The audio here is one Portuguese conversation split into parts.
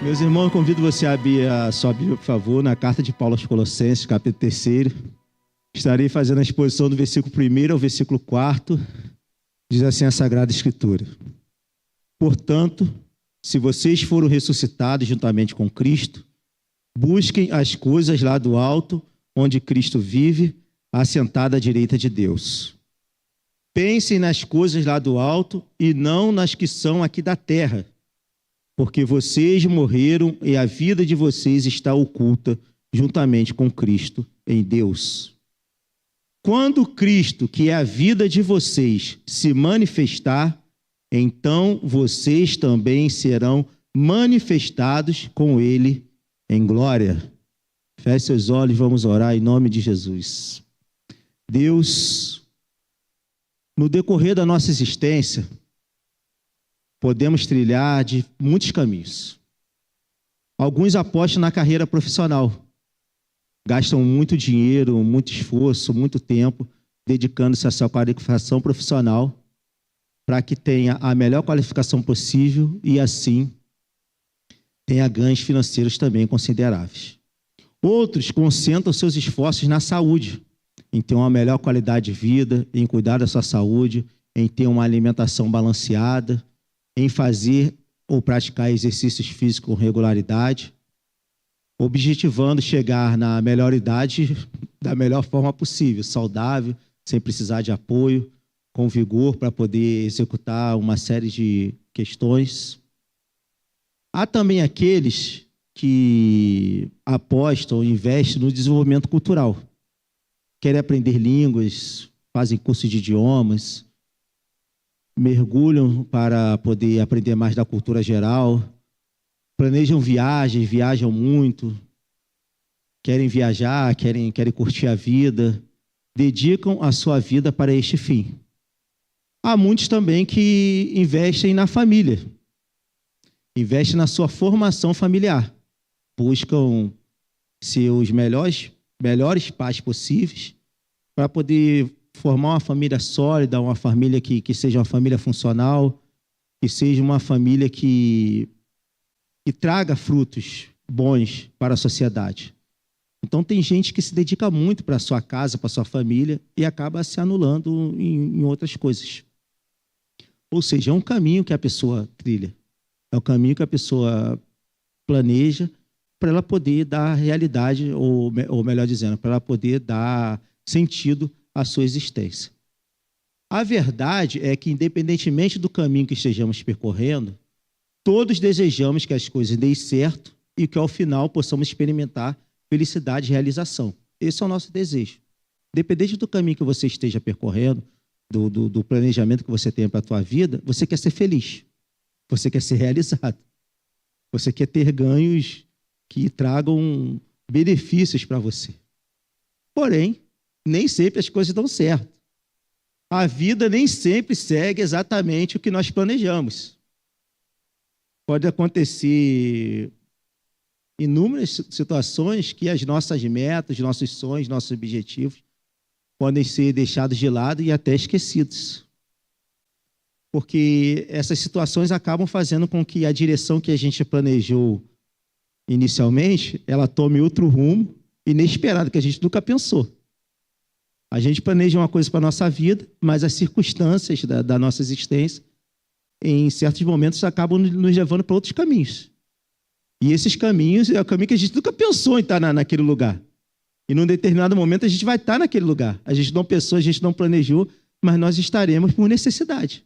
Meus irmãos, convido você a abrir a sua Bíblia, por favor, na carta de Paulo aos Colossenses, capítulo 3. Estarei fazendo a exposição do versículo 1 ao versículo 4. Diz assim a Sagrada Escritura: Portanto, se vocês foram ressuscitados juntamente com Cristo, busquem as coisas lá do alto, onde Cristo vive, assentado à direita de Deus. Pensem nas coisas lá do alto e não nas que são aqui da terra, porque vocês morreram e a vida de vocês está oculta juntamente com Cristo em Deus. Quando Cristo, que é a vida de vocês, se manifestar, então vocês também serão manifestados com Ele em glória. Feche seus olhos, vamos orar em nome de Jesus. Deus, no decorrer da nossa existência, podemos trilhar de muitos caminhos. Alguns apostam na carreira profissional. Gastam muito dinheiro, muito esforço, muito tempo, dedicando-se à sua qualificação profissional para que tenha a melhor qualificação possível e, assim, tenha ganhos financeiros também consideráveis. Outros concentram seus esforços na saúde, em ter uma melhor qualidade de vida, em cuidar da sua saúde, em ter uma alimentação balanceada, em fazer ou praticar exercícios físicos com regularidade, objetivando chegar na melhor idade da melhor forma possível, saudável, sem precisar de apoio, com vigor para poder executar uma série de questões. Há também aqueles que apostam, investem no desenvolvimento cultural. Querem aprender línguas, fazem cursos de idiomas, mergulham para poder aprender mais da cultura geral, planejam viagens, viajam muito, querem viajar, querem curtir a vida, dedicam a sua vida para este fim. Há muitos também que investem na família, investem na sua formação familiar, buscam ser os melhores pais possíveis para poder formar uma família sólida, uma família que seja uma família funcional, que seja uma família que traga frutos bons para a sociedade. Então, tem gente que se dedica muito para a sua casa, para a sua família, e acaba se anulando em outras coisas. Ou seja, é um caminho que a pessoa trilha, é um caminho que a pessoa planeja para ela poder dar realidade, ou melhor dizendo, para ela poder dar sentido à sua existência. A verdade é que, independentemente do caminho que estejamos percorrendo, todos desejamos que as coisas deem certo e que, ao final, possamos experimentar felicidade e realização. Esse é o nosso desejo. Independente do caminho que você esteja percorrendo, do planejamento que você tenha para a tua vida, você quer ser feliz, você quer ser realizado, você quer ter ganhos que tragam benefícios para você. Porém, nem sempre as coisas dão certo. A vida nem sempre segue exatamente o que nós planejamos. Pode acontecer inúmeras situações que as nossas metas, nossos sonhos, nossos objetivos podem ser deixados de lado e até esquecidos. Porque essas situações acabam fazendo com que a direção que a gente planejou inicialmente, ela tome outro rumo inesperado, que a gente nunca pensou. A gente planeja uma coisa para a nossa vida, mas as circunstâncias da nossa existência, em certos momentos, acabam nos levando para outros caminhos. E esses caminhos é o caminho que a gente nunca pensou em estar naquele lugar. E num determinado momento a gente vai estar naquele lugar. A gente não pensou, a gente não planejou, mas nós estaremos por necessidade.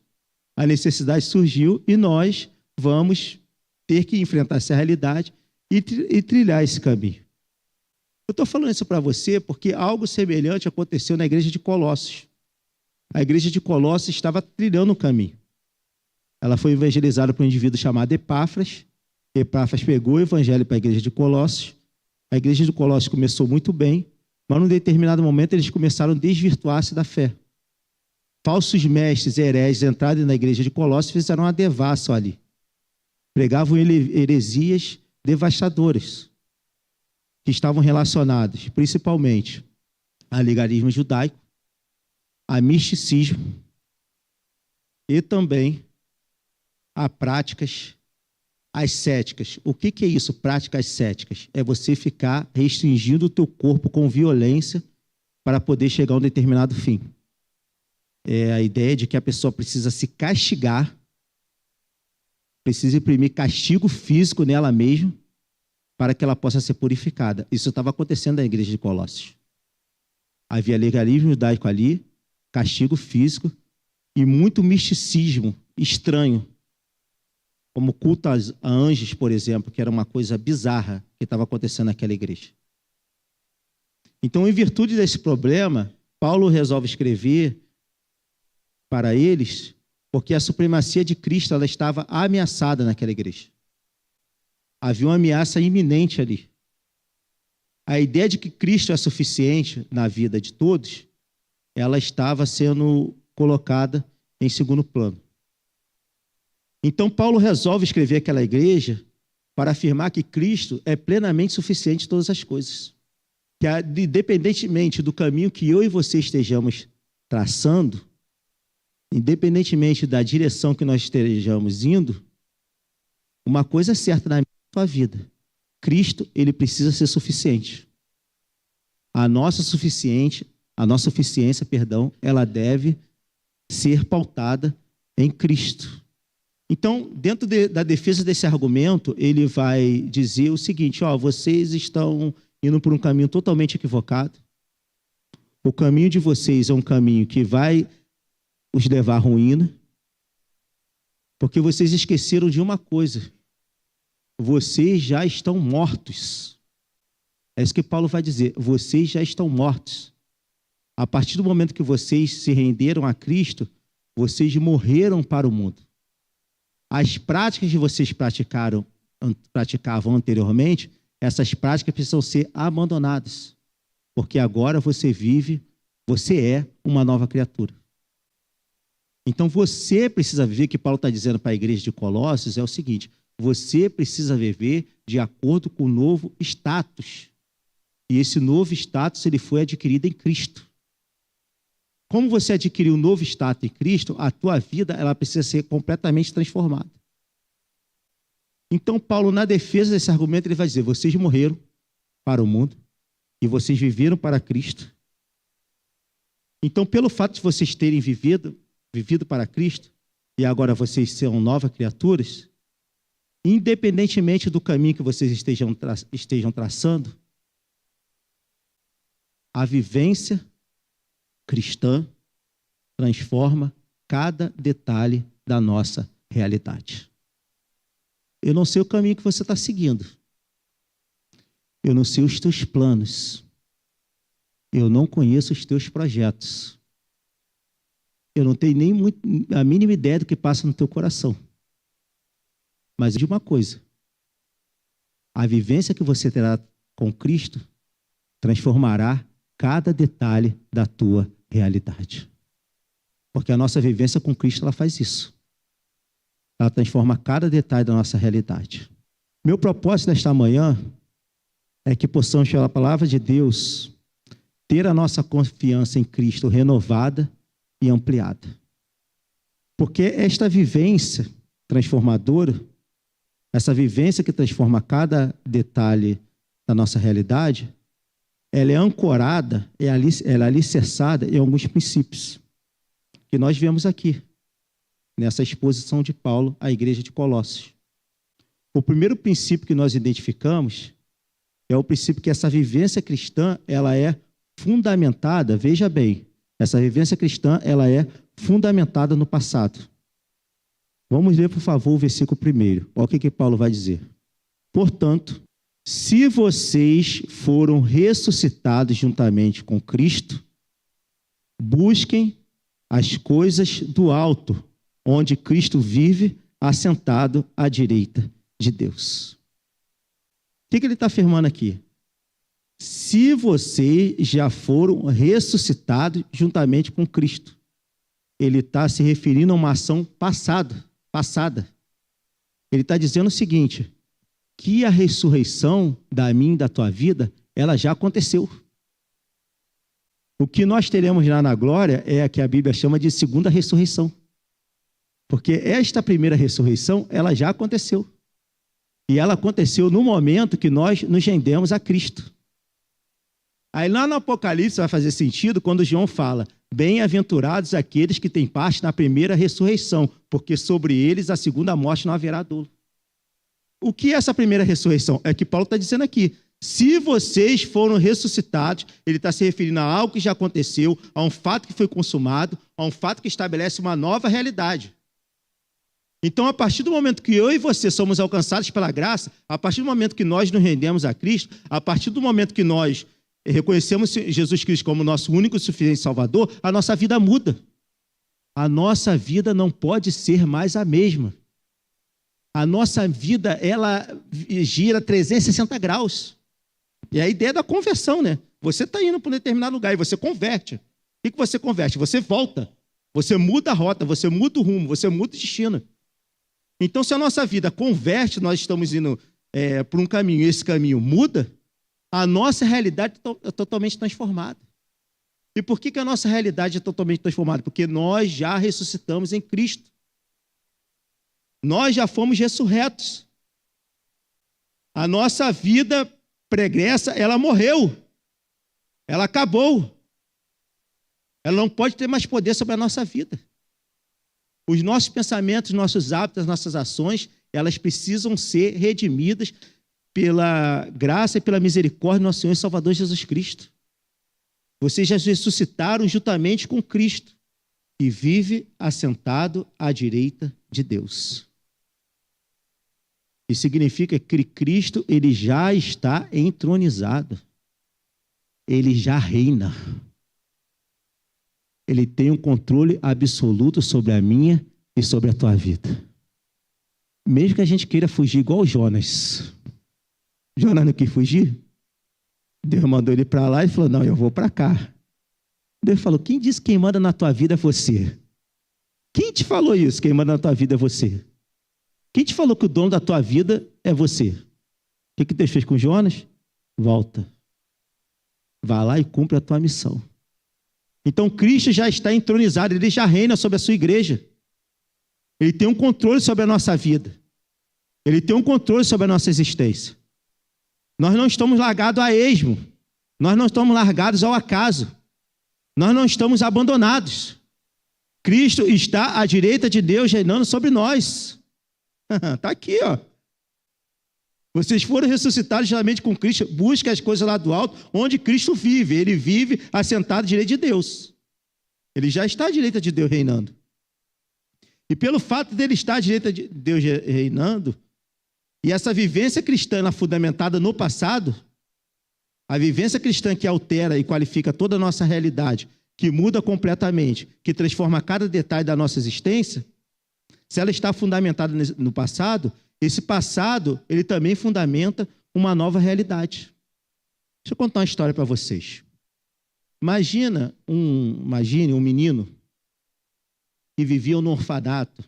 A necessidade surgiu e nós vamos ter que enfrentar essa realidade e trilhar esse caminho. Eu estou falando isso para você porque algo semelhante aconteceu na igreja de Colossos. A igreja de Colossos estava trilhando um caminho. Ela foi evangelizada por um indivíduo chamado Epáfras. Epáfras pegou o evangelho para a igreja de Colossos. A igreja de Colossos começou muito bem, mas num determinado momento eles começaram a desvirtuar-se da fé. Falsos mestres, hereges, entraram na igreja de Colossos e fizeram uma devassa ali. Pregavam heresias devastadoras, que estavam relacionados principalmente a legalismo judaico, a misticismo e também a práticas ascéticas. O que é isso, práticas ascéticas? É você ficar restringindo o teu corpo com violência para poder chegar a um determinado fim. É a ideia de que a pessoa precisa se castigar, precisa imprimir castigo físico nela mesma para que ela possa ser purificada. Isso estava acontecendo na igreja de Colossos. Havia legalismo judaico ali, castigo físico e muito misticismo estranho, como culto a anjos, por exemplo, que era uma coisa bizarra que estava acontecendo naquela igreja. Então, em virtude desse problema, Paulo resolve escrever para eles, porque a supremacia de Cristo ela estava ameaçada naquela igreja. Havia uma ameaça iminente ali. A ideia de que Cristo é suficiente na vida de todos, ela estava sendo colocada em segundo plano. Então, Paulo resolve escrever aquela igreja para afirmar que Cristo é plenamente suficiente em todas as coisas. Que, independentemente do caminho que eu e você estejamos traçando, independentemente da direção que nós estejamos indo, uma coisa é certa na minha e na tua vida. Cristo, ele precisa ser suficiente. A nossa suficiência, ela deve ser pautada em Cristo. Então, dentro da defesa desse argumento, ele vai dizer o seguinte, vocês estão indo por um caminho totalmente equivocado. O caminho de vocês é um caminho que vai os levar à ruína, porque vocês esqueceram de uma coisa. Vocês já estão mortos. É isso que Paulo vai dizer. Vocês já estão mortos. A partir do momento que vocês se renderam a Cristo, vocês morreram para o mundo. As práticas que vocês praticavam anteriormente, essas práticas precisam ser abandonadas. Porque agora você é uma nova criatura. Então você precisa viver, o que Paulo está dizendo para a igreja de Colossos é o seguinte, você precisa viver de acordo com o novo status. E esse novo status ele foi adquirido em Cristo. Como você adquiriu um novo status em Cristo, a tua vida ela precisa ser completamente transformada. Então, Paulo, na defesa desse argumento, ele vai dizer, vocês morreram para o mundo e vocês viveram para Cristo. Então, pelo fato de vocês terem vivido para Cristo, e agora vocês são novas criaturas, independentemente do caminho que vocês estejam traçando, a vivência cristã transforma cada detalhe da nossa realidade. Eu não sei o caminho que você está seguindo. Eu não sei os teus planos. Eu não conheço os teus projetos. Eu não tenho nem a mínima ideia do que passa no teu coração. Mas de uma coisa, a vivência que você terá com Cristo transformará cada detalhe da tua realidade. Porque a nossa vivência com Cristo, ela faz isso. Ela transforma cada detalhe da nossa realidade. Meu propósito nesta manhã é que possamos, pela palavra de Deus, ter a nossa confiança em Cristo renovada e ampliada. Porque esta vivência transformadora, essa vivência que transforma cada detalhe da nossa realidade, ela é ancorada, ela é alicerçada em alguns princípios que nós vemos aqui, nessa exposição de Paulo à igreja de Colossos. O primeiro princípio que nós identificamos é o princípio que essa vivência cristã, ela é fundamentada, veja bem, essa vivência cristã, ela é fundamentada no passado. Vamos ler, por favor, o versículo 1. Olha o que Paulo vai dizer. Portanto, se vocês foram ressuscitados juntamente com Cristo, busquem as coisas do alto, onde Cristo vive, assentado à direita de Deus. O que ele está afirmando aqui? Se vocês já foram ressuscitados juntamente com Cristo, ele está se referindo a uma ação passada. Ele está dizendo o seguinte, que a ressurreição da minha e da tua vida, ela já aconteceu. O que nós teremos lá na glória é a que a Bíblia chama de segunda ressurreição. Porque esta primeira ressurreição, ela já aconteceu. E ela aconteceu no momento que nós nos rendemos a Cristo. Aí lá no Apocalipse vai fazer sentido quando João fala: bem-aventurados aqueles que têm parte na primeira ressurreição, porque sobre eles a segunda morte não haverá dolo. O que é essa primeira ressurreição? É que Paulo está dizendo aqui: se vocês foram ressuscitados, ele está se referindo a algo que já aconteceu, a um fato que foi consumado, a um fato que estabelece uma nova realidade. Então, a partir do momento que eu e você somos alcançados pela graça, a partir do momento que nós nos rendemos a Cristo, a partir do momento que nós reconhecemos Jesus Cristo como nosso único e suficiente Salvador, a nossa vida muda. A nossa vida não pode ser mais a mesma. A nossa vida, ela gira 360 graus. E a ideia da conversão, né? Você está indo para um determinado lugar e você converte. O que você converte? Você volta. Você muda a rota, você muda o rumo, você muda o destino. Então, se a nossa vida converte, nós estamos indo por um caminho e esse caminho muda, a nossa realidade é totalmente transformada. E por que a nossa realidade é totalmente transformada? Porque nós já ressuscitamos em Cristo. Nós já fomos ressurretos. A nossa vida pregressa, ela morreu. Ela acabou. Ela não pode ter mais poder sobre a nossa vida. Os nossos pensamentos, nossos hábitos, as nossas ações, elas precisam ser redimidas pela graça e pela misericórdia do nosso Senhor e Salvador Jesus Cristo. Vocês já ressuscitaram juntamente com Cristo e vive assentado à direita de Deus. Isso significa que Cristo, ele já está entronizado. Ele já reina. Ele tem um controle absoluto sobre a minha e sobre a tua vida. Mesmo que a gente queira fugir igual Jonas. Jonas não quis fugir? Deus mandou ele para lá e falou: não, eu vou para cá. Deus falou: quem disse que quem manda na tua vida é você? Quem te falou isso? Quem manda na tua vida é você. Quem te falou que o dono da tua vida é você? O que Deus fez com Jonas? Volta. Vá lá e cumpre a tua missão. Então, Cristo já está entronizado, ele já reina sobre a sua igreja. Ele tem um controle sobre a nossa vida. Ele tem um controle sobre a nossa existência. Nós não estamos largados a esmo. Nós não estamos largados ao acaso. Nós não estamos abandonados. Cristo está à direita de Deus reinando sobre nós. Está aqui, ó. Vocês foram ressuscitados juntamente com Cristo. Busque as coisas lá do alto, onde Cristo vive. Ele vive assentado à direita de Deus. Ele já está à direita de Deus reinando. E pelo fato dele estar à direita de Deus reinando, e essa vivência cristã ela fundamentada no passado, a vivência cristã que altera e qualifica toda a nossa realidade, que muda completamente, que transforma cada detalhe da nossa existência, se ela está fundamentada no passado, esse passado, ele também fundamenta uma nova realidade. Deixa eu contar uma história para vocês. Imagine um menino que vivia no orfanato,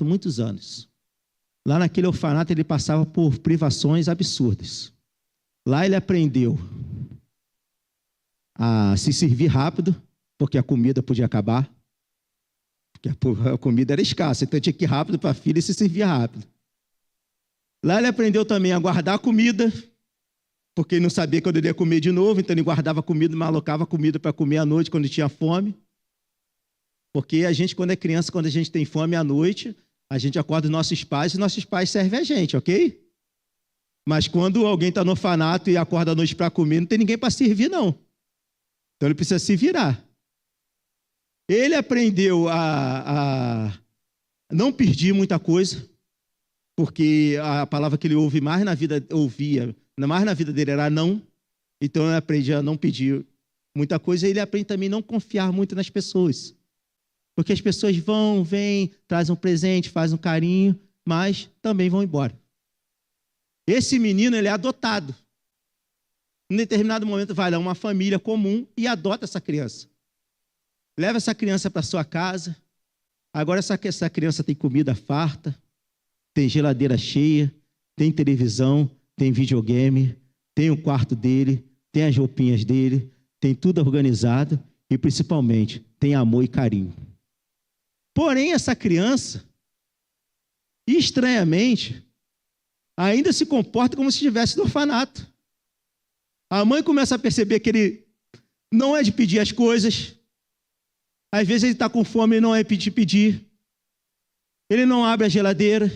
muitos anos. Lá naquele orfanato ele passava por privações absurdas. Lá ele aprendeu a se servir rápido, porque a comida podia acabar. Porque a comida era escassa, então tinha que ir rápido para a filha e se servir rápido. Lá ele aprendeu também a guardar a comida, porque ele não sabia quando ele ia comer de novo, então ele guardava comida, mas alocava comida para comer à noite quando tinha fome. Porque a gente, quando é criança, quando a gente tem fome à noite, a gente acorda os nossos pais e nossos pais servem a gente, ok? Mas quando alguém está no orfanato e acorda à noite para comer, não tem ninguém para servir, não. Então ele precisa se virar. Ele aprendeu a não pedir muita coisa, porque a palavra que ele ouvia mais na vida dele era não. Então ele aprende a não pedir muita coisa, e ele aprende também a não confiar muito nas pessoas. Porque as pessoas vão, vêm, trazem um presente, fazem um carinho, mas também vão embora. Esse menino, ele é adotado. Em determinado momento vai lá uma família comum e adota essa criança. Leva essa criança para sua casa. Agora essa criança tem comida farta, tem geladeira cheia, tem televisão, tem videogame, tem o quarto dele, tem as roupinhas dele, tem tudo organizado e, principalmente, tem amor e carinho. Porém, essa criança, estranhamente, ainda se comporta como se estivesse no orfanato. A mãe começa a perceber que ele não é de pedir as coisas. Às vezes ele está com fome e não é de pedir. Ele não abre a geladeira.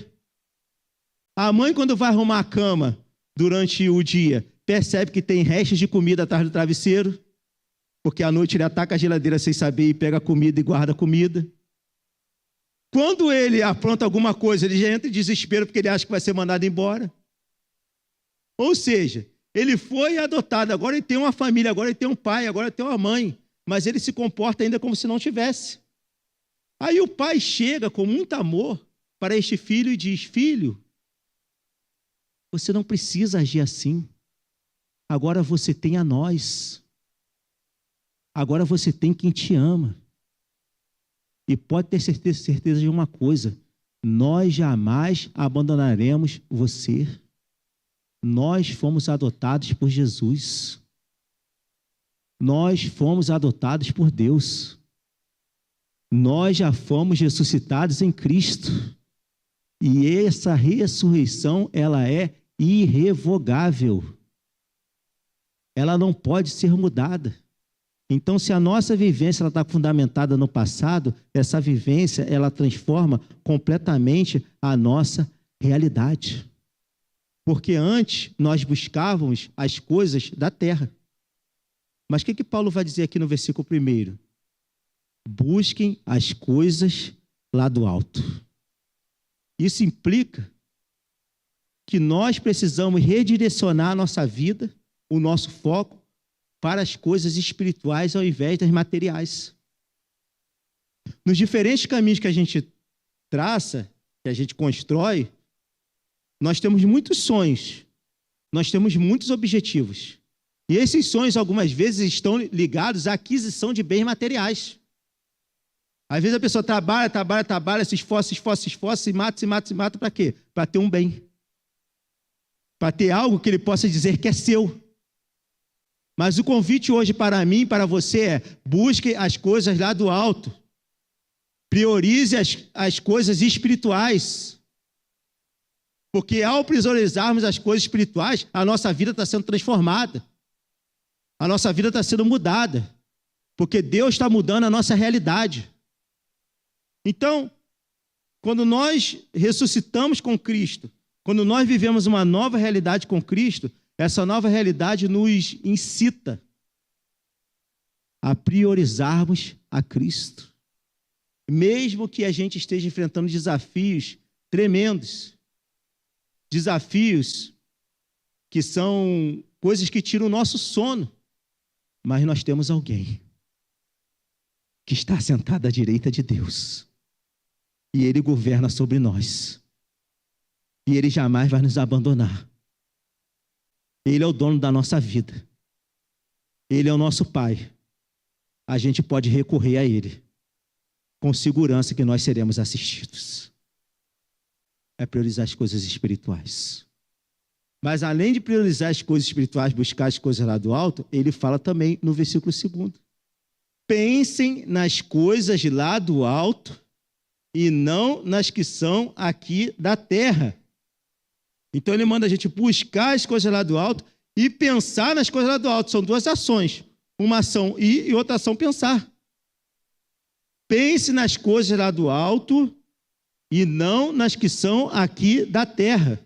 A mãe, quando vai arrumar a cama durante o dia, percebe que tem restos de comida atrás do travesseiro, porque à noite ele ataca a geladeira sem saber e pega a comida e guarda a comida. Quando ele apronta alguma coisa, ele já entra em desespero porque ele acha que vai ser mandado embora. Ou seja, ele foi adotado, agora ele tem uma família, agora ele tem um pai, agora ele tem uma mãe, mas ele se comporta ainda como se não tivesse. Aí o pai chega com muito amor para este filho e diz: filho, você não precisa agir assim. Agora você tem a nós. Agora você tem quem te ama. E pode ter certeza de uma coisa: nós jamais abandonaremos você. Nós fomos adotados por Jesus. Nós fomos adotados por Deus. Nós já fomos ressuscitados em Cristo. E essa ressurreição, ela é irrevogável. Ela não pode ser mudada. Então, se a nossa vivência está fundamentada no passado, essa vivência ela transforma completamente a nossa realidade. Porque antes nós buscávamos as coisas da terra. Mas o que Paulo vai dizer aqui no versículo 1? Busquem as coisas lá do alto. Isso implica que nós precisamos redirecionar a nossa vida, o nosso foco, para as coisas espirituais ao invés das materiais. Nos diferentes caminhos que a gente traça, que a gente constrói, nós temos muitos sonhos, nós temos muitos objetivos. E esses sonhos, algumas vezes, estão ligados à aquisição de bens materiais. Às vezes a pessoa trabalha, se esforça, se mata, para quê? Para ter um bem. Para ter algo que ele possa dizer que é seu. Mas o convite hoje para mim e para você é: busque as coisas lá do alto. Priorize as coisas espirituais. Porque ao priorizarmos as coisas espirituais, a nossa vida está sendo transformada. A nossa vida está sendo mudada. Porque Deus está mudando a nossa realidade. Então, quando nós ressuscitamos com Cristo, quando nós vivemos uma nova realidade com Cristo, essa nova realidade nos incita a priorizarmos a Cristo. Mesmo que a gente esteja enfrentando desafios tremendos, desafios que são coisas que tiram o nosso sono, mas nós temos alguém que está sentado à direita de Deus e Ele governa sobre nós e Ele jamais vai nos abandonar. Ele é o dono da nossa vida. Ele é o nosso Pai. A gente pode recorrer a Ele com segurança que nós seremos assistidos. É priorizar as coisas espirituais. Mas além de priorizar as coisas espirituais, buscar as coisas lá do alto, ele fala também no versículo 2: pensem nas coisas lá do alto e não nas que são aqui da terra. Então ele manda a gente buscar as coisas lá do alto e pensar nas coisas lá do alto. São duas ações. Uma ação ir e outra ação pensar. Pense nas coisas lá do alto e não nas que são aqui da terra.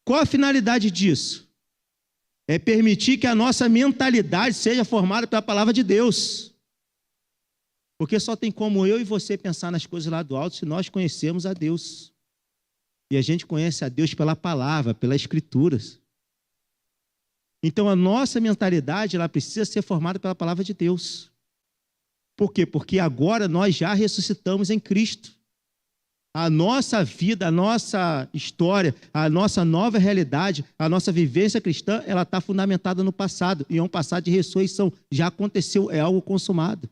Qual a finalidade disso? É permitir que a nossa mentalidade seja formada pela palavra de Deus. Porque só tem como eu e você pensar nas coisas lá do alto se nós conhecemos a Deus. E a gente conhece a Deus pela palavra, pelas escrituras. Então a nossa mentalidade ela precisa ser formada pela palavra de Deus. Por quê? Porque agora nós já ressuscitamos em Cristo. A nossa vida, a nossa história, a nossa nova realidade, a nossa vivência cristã, ela está fundamentada no passado. E é um passado de ressurreição. Já aconteceu, é algo consumado.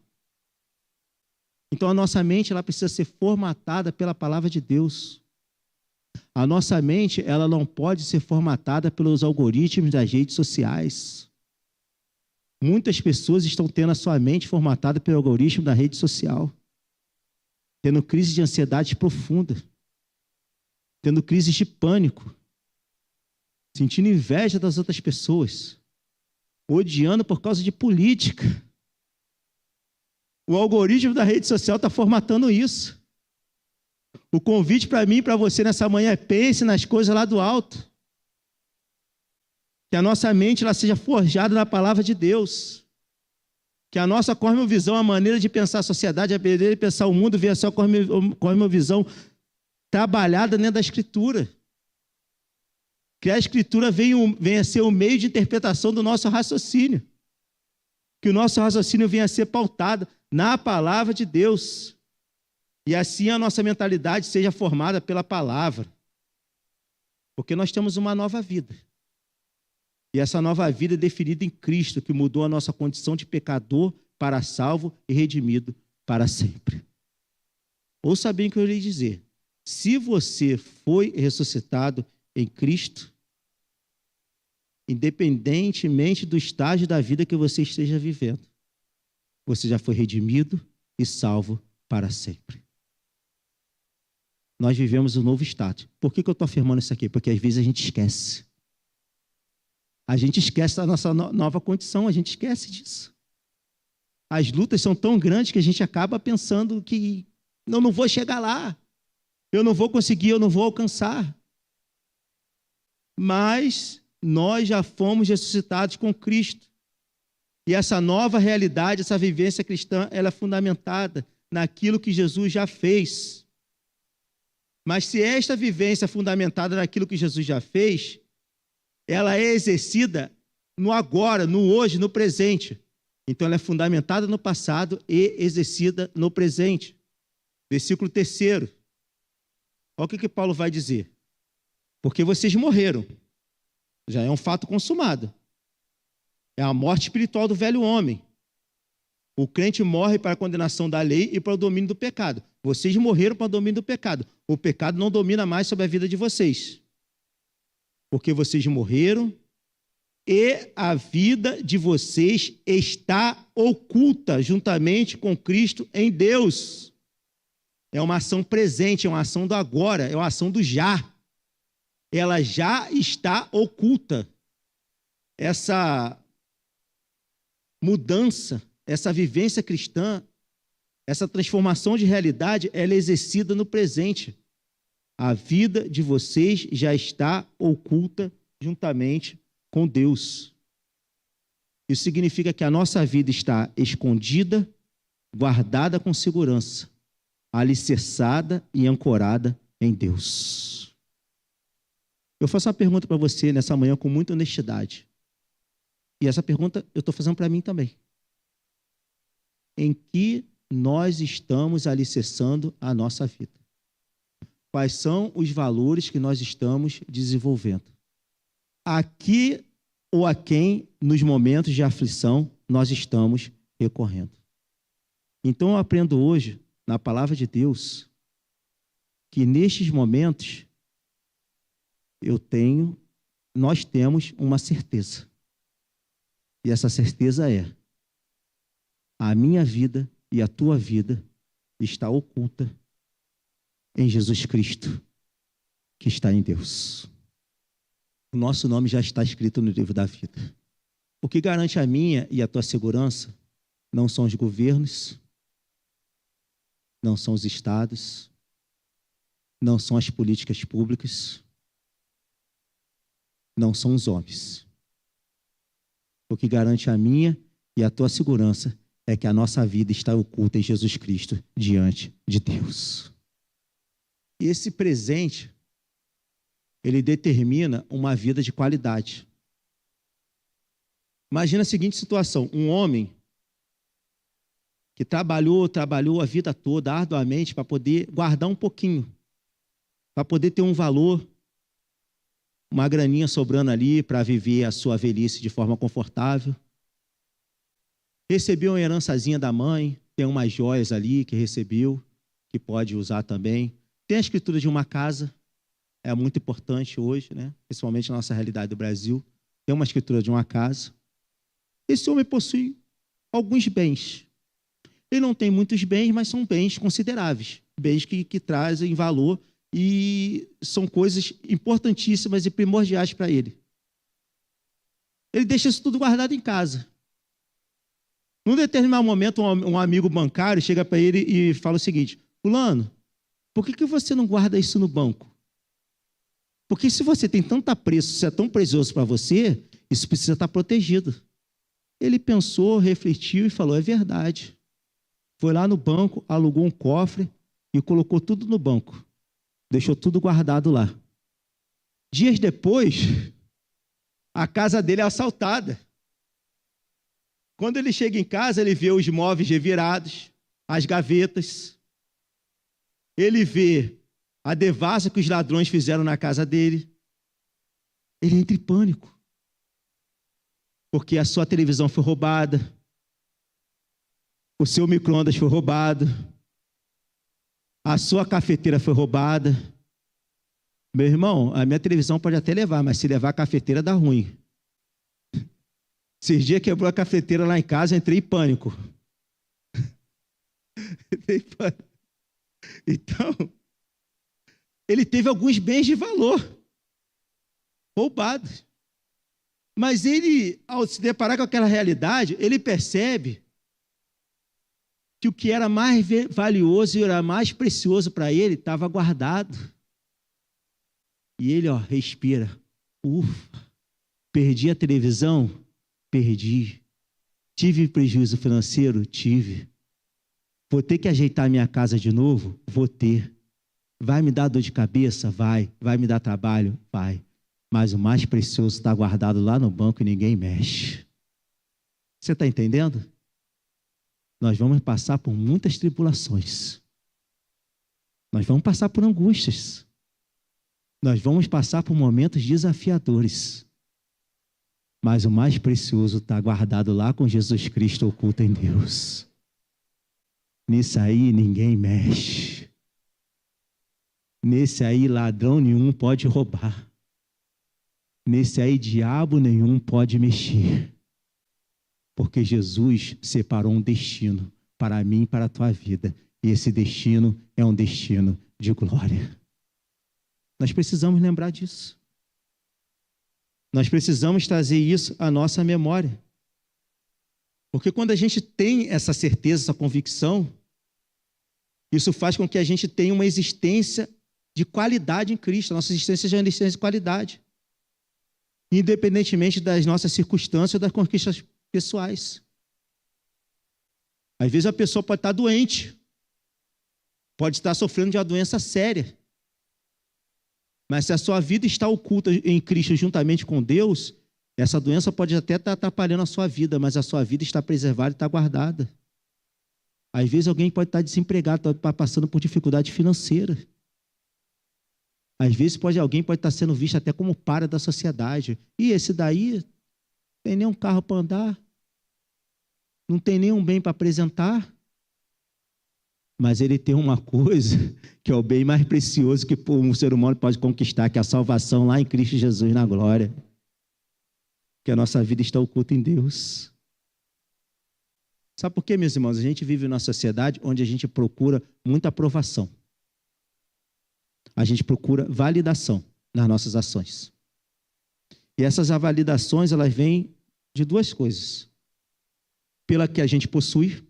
Então a nossa mente ela precisa ser formatada pela palavra de Deus. A nossa mente ela não pode ser formatada pelos algoritmos das redes sociais. Muitas pessoas estão tendo a sua mente formatada pelo algoritmo da rede social, tendo crise de ansiedade profunda, tendo crises de pânico, sentindo inveja das outras pessoas, odiando por causa de política. O algoritmo da rede social está formatando isso. O convite para mim e para você nessa manhã é: pense nas coisas lá do alto. Que a nossa mente ela seja forjada na palavra de Deus. Que a nossa cosmovisão, a maneira de pensar a sociedade, a maneira de pensar o mundo, venha a ser uma cosmovisão trabalhada dentro da Escritura. Que a Escritura venha a ser o meio de interpretação do nosso raciocínio. Que o nosso raciocínio venha a ser pautado na palavra de Deus. E assim a nossa mentalidade seja formada pela palavra. Porque nós temos uma nova vida. E essa nova vida é definida em Cristo, que mudou a nossa condição de pecador para salvo e redimido para sempre. Ouça bem o que eu lhe dizer. Se você foi ressuscitado em Cristo, independentemente do estágio da vida que você esteja vivendo, você já foi redimido e salvo para sempre. Nós vivemos um novo estágio. Por que eu estou afirmando isso aqui? Porque às vezes a gente esquece. A gente esquece da nossa nova condição, a gente esquece disso. As lutas são tão grandes que a gente acaba pensando que eu não vou chegar lá, eu não vou conseguir, eu não vou alcançar. Mas nós já fomos ressuscitados com Cristo. E essa nova realidade, essa vivência cristã, ela é fundamentada naquilo que Jesus já fez. Mas se esta vivência é fundamentada naquilo que Jesus já fez, ela é exercida no agora, no hoje, no presente. Então ela é fundamentada no passado e exercida no presente. Versículo 3. Olha o que Paulo vai dizer. Porque vocês morreram. Já é um fato consumado. É a morte espiritual do velho homem. O crente morre para a condenação da lei e para o domínio do pecado. Vocês morreram para o domínio do pecado. O pecado não domina mais sobre a vida de vocês. Porque vocês morreram e a vida de vocês está oculta juntamente com Cristo em Deus. É uma ação presente, é uma ação do agora, é uma ação do já. Ela já está oculta. Essa mudança, essa vivência cristã, essa transformação de realidade, ela é exercida no presente. A vida de vocês já está oculta juntamente com Deus. Isso significa que a nossa vida está escondida, guardada com segurança, alicerçada e ancorada em Deus. Eu faço uma pergunta para você nessa manhã com muita honestidade. E essa pergunta eu estou fazendo para mim também. Em que nós estamos alicerçando a nossa vida? Quais são os valores que nós estamos desenvolvendo? A que ou a quem, nos momentos de aflição, nós estamos recorrendo? Então, eu aprendo hoje, na palavra de Deus, que nestes momentos, nós temos uma certeza. E essa certeza é: a minha vida e a tua vida está oculta em Jesus Cristo, que está em Deus. O nosso nome já está escrito no livro da vida. O que garante a minha e a tua segurança não são os governos, não são os estados, não são as políticas públicas, não são os homens. O que garante a minha e a tua segurança é que a nossa vida está oculta em Jesus Cristo diante de Deus. E esse presente, ele determina uma vida de qualidade. Imagina a seguinte situação: um homem que trabalhou a vida toda arduamente para poder guardar um pouquinho, para poder ter um valor, uma graninha sobrando ali para viver a sua velhice de forma confortável. Recebeu uma herançazinha da mãe, tem umas joias ali que recebeu, que pode usar também. Tem a escritura de uma casa, é muito importante hoje, né? Principalmente na nossa realidade do Brasil. Tem uma escritura de uma casa. Esse homem possui alguns bens. Ele não tem muitos bens, mas são bens consideráveis. Bens que trazem valor e são coisas importantíssimas e primordiais para ele. Ele deixa isso tudo guardado em casa. Num determinado momento, um amigo bancário chega para ele e fala o seguinte: fulano, por que você não guarda isso no banco? Porque se você tem tanto apreço, se é tão precioso para você, isso precisa estar protegido. Ele pensou, refletiu e falou: é verdade. Foi lá no banco, alugou um cofre e colocou tudo no banco. Deixou tudo guardado lá. Dias depois, a casa dele é assaltada. Quando ele chega em casa, ele vê os móveis revirados, as gavetas. Ele vê a devassa que os ladrões fizeram na casa dele. Ele entra em pânico. Porque a sua televisão foi roubada. O seu micro-ondas foi roubado. A sua cafeteira foi roubada. Meu irmão, a minha televisão pode até levar, mas se levar a cafeteira dá ruim. Esses dias quebrou a cafeteira lá em casa, eu entrei em pânico. Então, ele teve alguns bens de valor roubados. Mas ele, ao se deparar com aquela realidade, ele percebe que o que era mais valioso e era mais precioso para ele estava guardado. E ele, respira. Ufa, perdi a televisão? Perdi. Tive prejuízo financeiro? Tive. Vou ter que ajeitar minha casa de novo? Vou ter. Vai me dar dor de cabeça? Vai. Vai me dar trabalho? Vai. Mas o mais precioso está guardado lá no banco e ninguém mexe. Você está entendendo? Nós vamos passar por muitas tribulações. Nós vamos passar por angústias. Nós vamos passar por momentos desafiadores. Mas o mais precioso está guardado lá com Jesus Cristo oculto em Deus. Nisso aí ninguém mexe. Nesse aí ladrão nenhum pode roubar. Nesse aí diabo nenhum pode mexer. Porque Jesus separou um destino para mim e para a tua vida. E esse destino é um destino de glória. Nós precisamos lembrar disso. Nós precisamos trazer isso à nossa memória. Porque quando a gente tem essa certeza, essa convicção, isso faz com que a gente tenha uma existência de qualidade em Cristo. A nossa existência já é uma existência de qualidade. Independentemente das nossas circunstâncias ou das conquistas pessoais. Às vezes a pessoa pode estar doente, pode estar sofrendo de uma doença séria. Mas se a sua vida está oculta em Cristo juntamente com Deus, essa doença pode até estar atrapalhando a sua vida, mas a sua vida está preservada e está guardada. Às vezes alguém pode estar desempregado, está passando por dificuldade financeira. Às vezes alguém pode estar sendo visto até como para da sociedade. E esse daí não tem nenhum carro para andar, não tem nenhum bem para apresentar. Mas ele tem uma coisa que é o bem mais precioso que um ser humano pode conquistar, que é a salvação lá em Cristo Jesus na glória. Que a nossa vida está oculta em Deus. Sabe por quê, meus irmãos? A gente vive numa sociedade onde a gente procura muita aprovação. A gente procura validação nas nossas ações. E essas validações, elas vêm de duas coisas. Pela que a gente possui.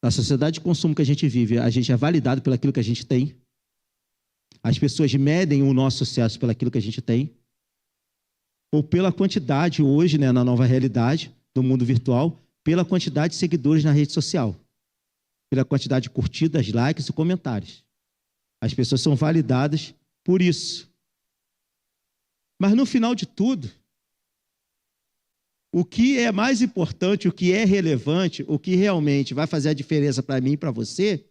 Na sociedade de consumo que a gente vive, a gente é validado pelo aquilo que a gente tem. As pessoas medem o nosso sucesso pelo aquilo que a gente tem. Ou pela quantidade, hoje, na nova realidade do mundo virtual, pela quantidade de seguidores na rede social. Pela quantidade de curtidas, likes e comentários. As pessoas são validadas por isso. Mas no final de tudo, o que é mais importante, o que é relevante, o que realmente vai fazer a diferença para mim e para você,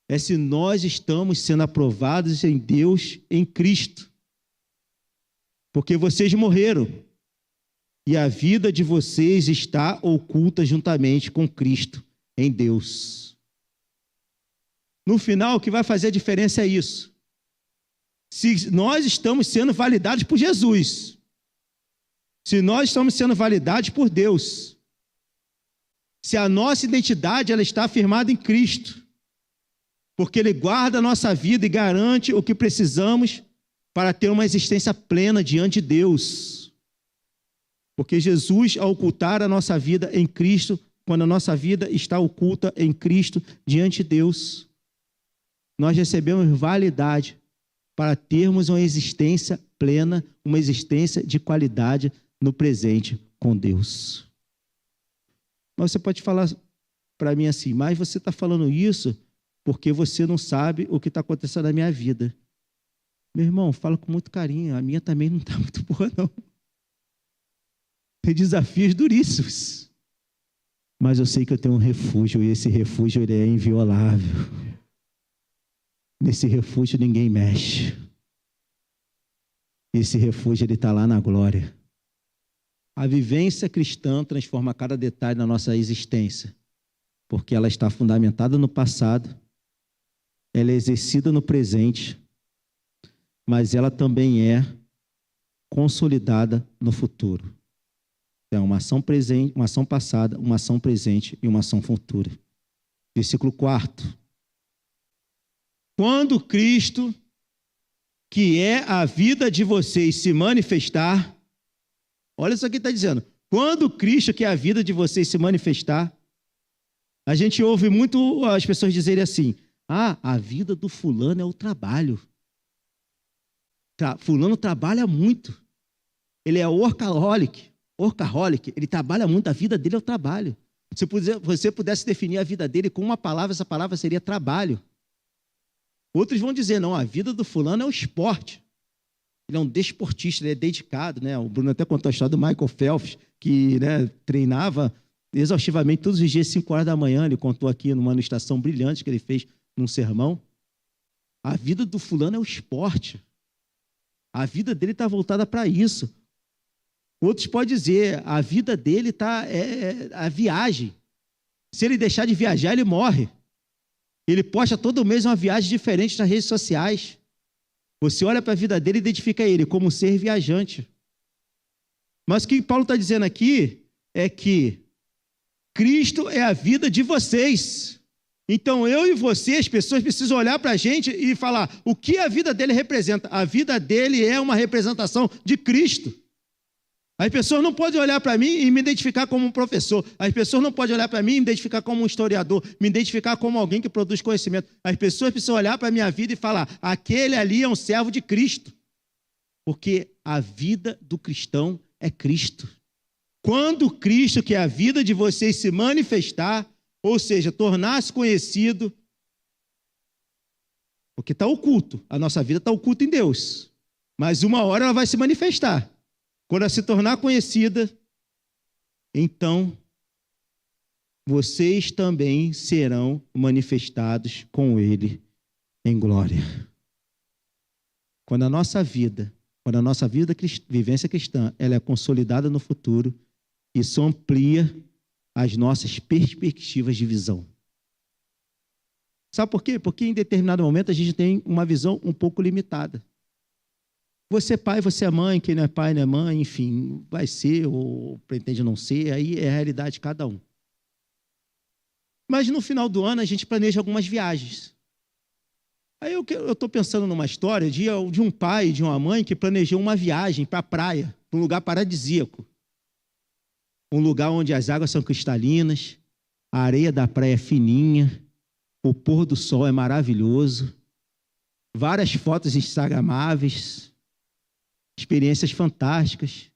é se nós estamos sendo aprovados em Deus, em Cristo. Porque vocês morreram e a vida de vocês está oculta juntamente com Cristo em Deus. No final, o que vai fazer a diferença é isso. Se nós estamos sendo validados por Jesus, se nós estamos sendo validados por Deus, se a nossa identidade ela está afirmada em Cristo, porque Ele guarda a nossa vida e garante o que precisamos para ter uma existência plena diante de Deus. Porque Jesus, ao ocultar a nossa vida em Cristo, quando a nossa vida está oculta em Cristo diante de Deus, nós recebemos validade para termos uma existência plena, uma existência de qualidade no presente com Deus. Mas você pode falar para mim assim, mas você está falando isso porque você não sabe o que está acontecendo na minha vida. Meu irmão, fala com muito carinho, a minha também não está muito boa, não. Tem desafios duríssimos. Mas eu sei que eu tenho um refúgio, e esse refúgio ele é inviolável. Nesse refúgio ninguém mexe. Esse refúgio ele está lá na glória. A vivência cristã transforma cada detalhe da nossa existência, porque ela está fundamentada no passado, ela é exercida no presente, mas ela também é consolidada no futuro. É uma ação presente, uma ação passada, uma ação presente e uma ação futura. Versículo 4. Quando Cristo, que é a vida de vocês, se manifestar, olha isso aqui está dizendo, quando Cristo, que é a vida de vocês, se manifestar, a gente ouve muito as pessoas dizerem assim, a vida do fulano é o trabalho. Fulano trabalha muito, ele é workaholic, ele trabalha muito, a vida dele é o trabalho. Se você pudesse definir a vida dele com uma palavra, essa palavra seria trabalho. Outros vão dizer, não, a vida do fulano é o esporte. Ele é um desportista, ele é dedicado, né? O Bruno até contou a história do Michael Phelps, que, né, treinava exaustivamente todos os dias, 5 horas da manhã. Ele contou aqui numa ilustração brilhante que ele fez num sermão. A vida do fulano é o esporte. A vida dele está voltada para isso. Outros podem dizer, a vida dele está a viagem. Se ele deixar de viajar, ele morre. Ele posta todo mês uma viagem diferente nas redes sociais. Você olha para a vida dele e identifica ele como um ser viajante. Mas o que Paulo está dizendo aqui é que Cristo é a vida de vocês. Então eu e você, as pessoas precisam olhar para a gente e falar o que a vida dele representa. A vida dele é uma representação de Cristo. As pessoas não podem olhar para mim e me identificar como um professor. As pessoas não podem olhar para mim e me identificar como um historiador, me identificar como alguém que produz conhecimento. As pessoas precisam olhar para a minha vida e falar, aquele ali é um servo de Cristo. Porque a vida do cristão é Cristo. Quando Cristo, que é a vida de vocês, se manifestar, ou seja, tornar-se conhecido, porque está oculto, a nossa vida está oculta em Deus, mas uma hora ela vai se manifestar. Quando ela se tornar conhecida, então vocês também serão manifestados com Ele em glória. Quando a nossa vida, vivência cristã, ela é consolidada no futuro, isso amplia as nossas perspectivas de visão. Sabe por quê? Porque em determinado momento a gente tem uma visão um pouco limitada. Você é pai, você é mãe, quem não é pai não é mãe, enfim, vai ser ou pretende não ser, aí é a realidade de cada um. Mas no final do ano a gente planeja algumas viagens. Aí eu estou pensando numa história de um pai e de uma mãe que planejou uma viagem para a praia, para um lugar paradisíaco. Um lugar onde as águas são cristalinas, a areia da praia é fininha, o pôr do sol é maravilhoso, várias fotos instagramáveis, experiências fantásticas.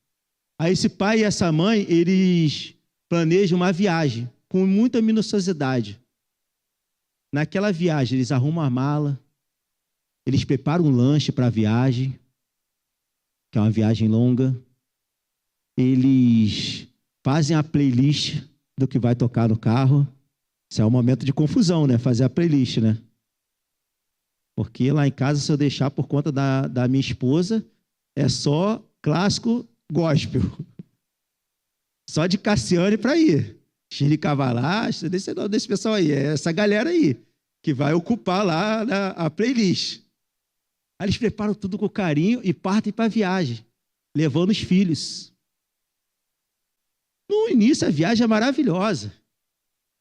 Aí esse pai e essa mãe, eles planejam uma viagem com muita minuciosidade. Naquela viagem, eles arrumam a mala, eles preparam um lanche para a viagem, que é uma viagem longa, eles fazem a playlist do que vai tocar no carro. Isso é um momento de confusão, né? Fazer a playlist, né? Porque lá em casa, se eu deixar por conta da minha esposa, é só clássico gospel. Só de Cassiane para ir. Shirley Cavalaste, desse pessoal aí. É essa galera aí que vai ocupar lá a playlist. Aí eles preparam tudo com carinho e partem para a viagem, levando os filhos. No início, a viagem é maravilhosa.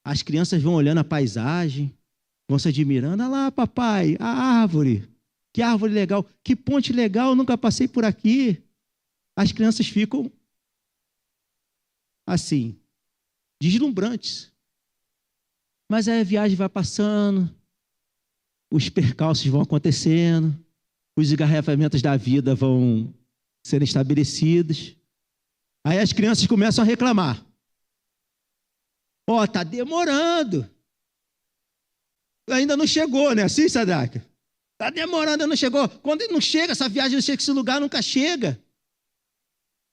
As crianças vão olhando a paisagem, vão se admirando. Olha lá, papai, a árvore. Que árvore legal, que ponte legal, eu nunca passei por aqui. As crianças ficam assim, deslumbrantes. Mas aí a viagem vai passando, os percalços vão acontecendo, os engarrafamentos da vida vão sendo estabelecidos. Aí as crianças começam a reclamar. Tá demorando. Ainda não chegou, né? Assim, Sadraque? Tá demorando, não chegou. Quando não chega, essa viagem não chega, esse lugar nunca chega.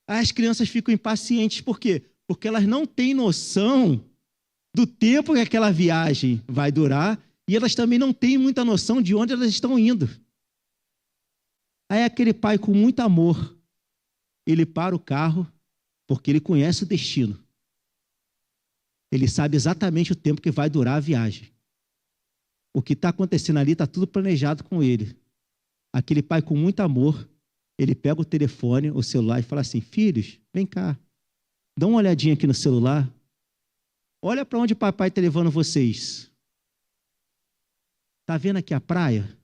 Aí as crianças ficam impacientes. Por quê? Porque elas não têm noção do tempo que aquela viagem vai durar e elas também não têm muita noção de onde elas estão indo. Aí aquele pai, com muito amor, ele para o carro porque ele conhece o destino. Ele sabe exatamente o tempo que vai durar a viagem. O que está acontecendo ali está tudo planejado com ele. Aquele pai, com muito amor, ele pega o telefone, o celular e fala assim: filhos, vem cá, dá uma olhadinha aqui no celular. Olha para onde o papai está levando vocês. Está vendo aqui a praia?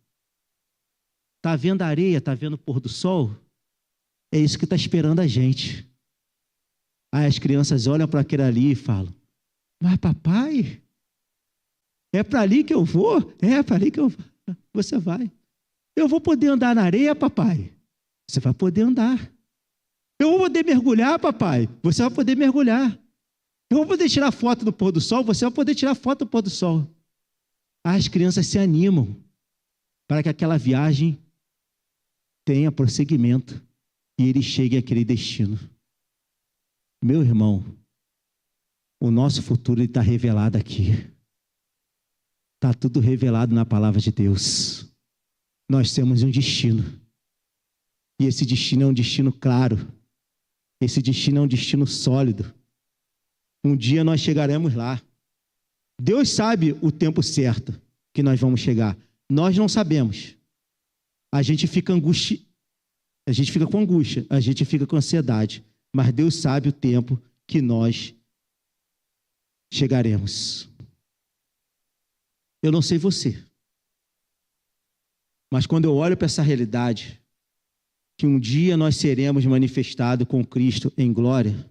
Está vendo a areia? Está vendo o pôr do sol? É isso que está esperando a gente. Aí as crianças olham para aquele ali e falam: mas papai, é para ali que eu vou? É para ali que eu vou. Você vai. Eu vou poder andar na areia, papai? Você vai poder andar. Eu vou poder mergulhar, papai? Você vai poder mergulhar. Eu vou poder tirar foto do pôr do sol? Você vai poder tirar foto do pôr do sol. As crianças se animam para que aquela viagem tenha prosseguimento e ele chegue àquele destino. Meu irmão, o nosso futuro está revelado aqui. Está tudo revelado na palavra de Deus. Nós temos um destino. E esse destino é um destino claro. Esse destino é um destino sólido. Um dia nós chegaremos lá. Deus sabe o tempo certo que nós vamos chegar. Nós não sabemos. A gente fica com angústia, a gente fica com ansiedade. Mas Deus sabe o tempo que nós chegaremos. Eu não sei você, mas quando eu olho para essa realidade, que um dia nós seremos manifestados com Cristo em glória,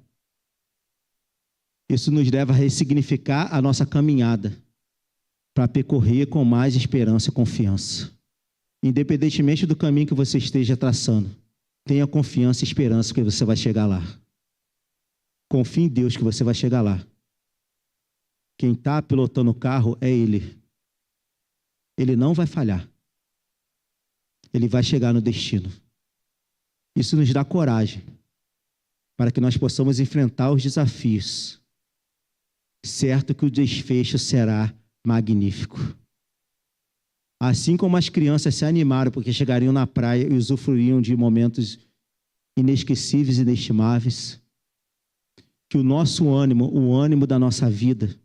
isso nos leva a ressignificar a nossa caminhada para percorrer com mais esperança e confiança. Independentemente do caminho que você esteja traçando, tenha confiança e esperança que você vai chegar lá. Confie em Deus que você vai chegar lá. Quem está pilotando o carro é Ele. Ele não vai falhar. Ele vai chegar no destino. Isso nos dá coragem para que nós possamos enfrentar os desafios. Certo que o desfecho será magnífico. Assim como as crianças se animaram porque chegariam na praia e usufruiriam de momentos inesquecíveis e inestimáveis, que o nosso ânimo, o ânimo da nossa vida,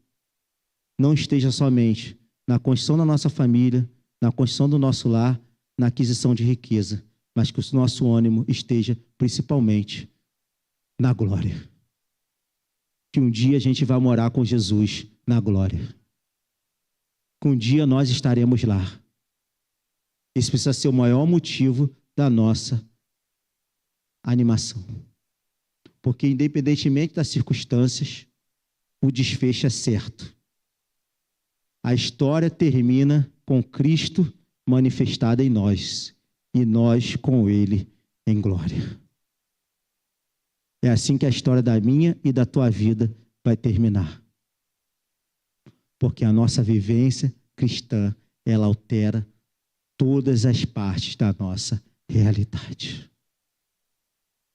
não esteja somente na construção da nossa família, na construção do nosso lar, na aquisição de riqueza, mas que o nosso ânimo esteja principalmente na glória. Que um dia a gente vai morar com Jesus na glória. Que um dia nós estaremos lá. Esse precisa ser o maior motivo da nossa animação. Porque independentemente das circunstâncias, o desfecho é certo. A história termina com Cristo manifestado em nós e nós com Ele em glória. É assim que a história da minha e da tua vida vai terminar. Porque a nossa vivência cristã, ela altera todas as partes da nossa realidade.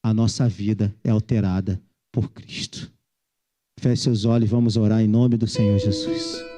A nossa vida é alterada por Cristo. Feche seus olhos e vamos orar em nome do Senhor Jesus.